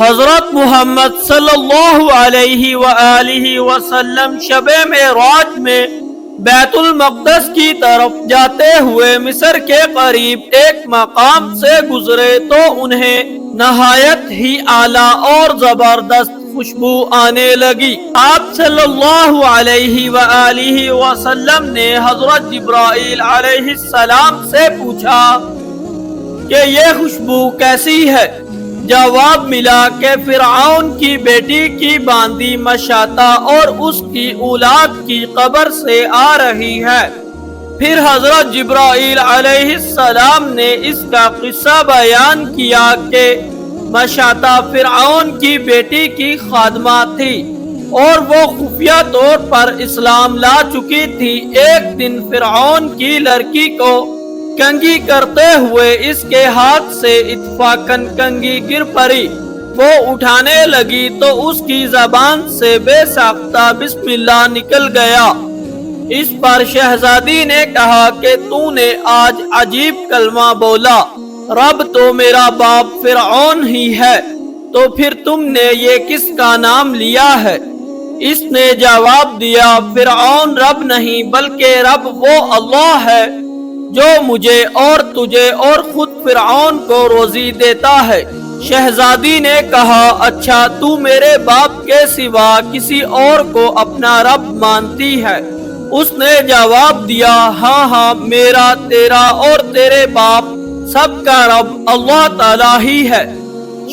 حضرت محمد صلی اللہ علیہ وآلہ وسلم شب معراج میں بیت المقدس کی طرف جاتے ہوئے مصر کے قریب ایک مقام سے گزرے تو انہیں نہایت ہی اعلیٰ اور زبردست خوشبو آنے لگی۔ آپ صلی اللہ علیہ وآلہ وسلم نے حضرت جبرائیل علیہ السلام سے پوچھا کہ یہ خوشبو کیسی ہے؟ جواب ملا کہ فرعون کی بیٹی کی باندی مشاطہ اور اس کی اولاد کی قبر سے آ رہی ہے۔ پھر حضرت جبرائیل علیہ السلام نے اس کا قصہ بیان کیا کہ مشاطہ فرعون کی بیٹی کی خادمہ تھی اور وہ خفیہ طور پر اسلام لا چکی تھی۔ ایک دن فرعون کی لڑکی کو کنگھی کرتے ہوئے اس کے ہاتھ سے اتفاقاً کنگھی گر پڑی۔ وہ اٹھانے لگی تو اس کی زبان سے بے ساختہ بسم اللہ نکل گیا۔ اس پر شہزادی نے کہا کہ تو نے آج عجیب کلمہ بولا، رب تو میرا باپ فرعون ہی ہے، تو پھر تم نے یہ کس کا نام لیا ہے؟ اس نے جواب دیا، فرعون رب نہیں بلکہ رب وہ اللہ ہے جو مجھے اور تجھے اور خود فرعون کو روزی دیتا ہے۔ شہزادی نے کہا، اچھا تو میرے باپ کے سوا کسی اور کو اپنا رب مانتی ہے؟ اس نے جواب دیا، ہاں ہاں، میرا، تیرا اور تیرے باپ سب کا رب اللہ تعالی ہی ہے۔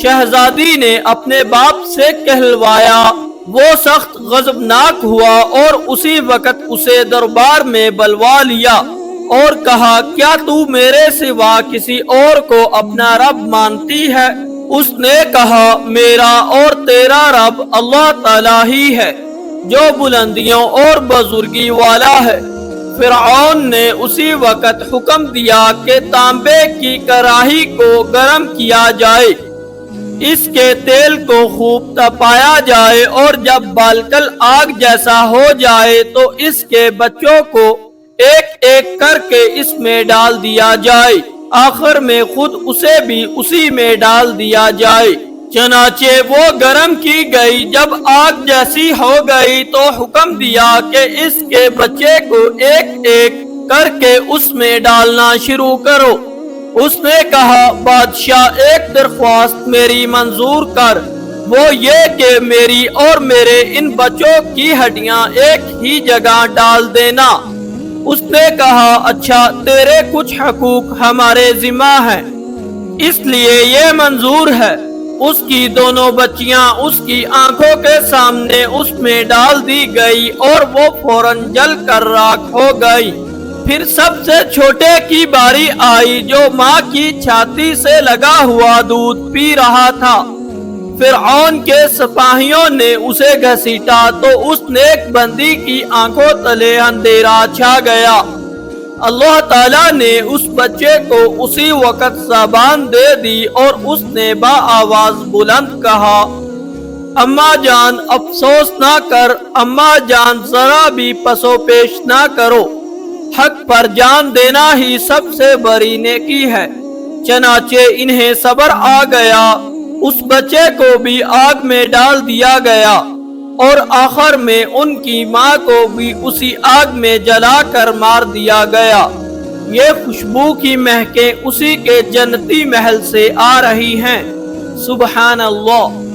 شہزادی نے اپنے باپ سے کہلوایا۔ وہ سخت غضبناک ہوا اور اسی وقت اسے دربار میں بلوا لیا اور کہا، کیا تو میرے سوا کسی اور کو اپنا رب مانتی ہے؟ اس نے کہا، میرا اور تیرا رب اللہ تعالی ہی ہے جو بلندیوں اور بزرگی والا ہے۔ فرعون نے اسی وقت حکم دیا کہ تانبے کی کڑاہی کو گرم کیا جائے، اس کے تیل کو خوب تپایا جائے اور جب بالکل آگ جیسا ہو جائے تو اس کے بچوں کو ایک ایک کر کے اس میں ڈال دیا جائے، آخر میں خود اسے بھی اسی میں ڈال دیا جائے۔ چنانچہ وہ گرم کی گئی۔ جب آگ جیسی ہو گئی تو حکم دیا کہ اس کے بچے کو ایک ایک کر کے اس میں ڈالنا شروع کرو۔ اس نے کہا، بادشاہ ایک درخواست میری منظور کر، وہ یہ کہ میری اور میرے ان بچوں کی ہڈیاں ایک ہی جگہ ڈال دینا۔ اس نے کہا، اچھا، تیرے کچھ حقوق ہمارے ذمہ ہیں، اس لیے یہ منظور ہے۔ اس کی دونوں بچیاں اس کی آنکھوں کے سامنے اس میں ڈال دی گئی اور وہ فوراً جل کر راکھ ہو گئی۔ پھر سب سے چھوٹے کی باری آئی جو ماں کی چھاتی سے لگا ہوا دودھ پی رہا تھا۔ فرعون کے سپاہیوں نے اسے گھسیٹا تو اس نیک بندی کی آنکھوں تلے اندھیرا چھا گیا۔ اللہ تعالیٰ نے اس بچے کو اسی وقت زبان دے دی اور اس نے با آواز بلند کہا، اماں جان افسوس نہ کر، اماں جان ذرا بھی پسو پیش نہ کرو، حق پر جان دینا ہی سب سے بڑی نیکی ہے۔ چنانچہ انہیں صبر آ گیا، اس بچے کو بھی آگ میں ڈال دیا گیا اور آخر میں ان کی ماں کو بھی اسی آگ میں جلا کر مار دیا گیا۔ یہ خوشبو کی مہکیں اسی کے جنتی محل سے آ رہی ہیں۔ سبحان اللہ۔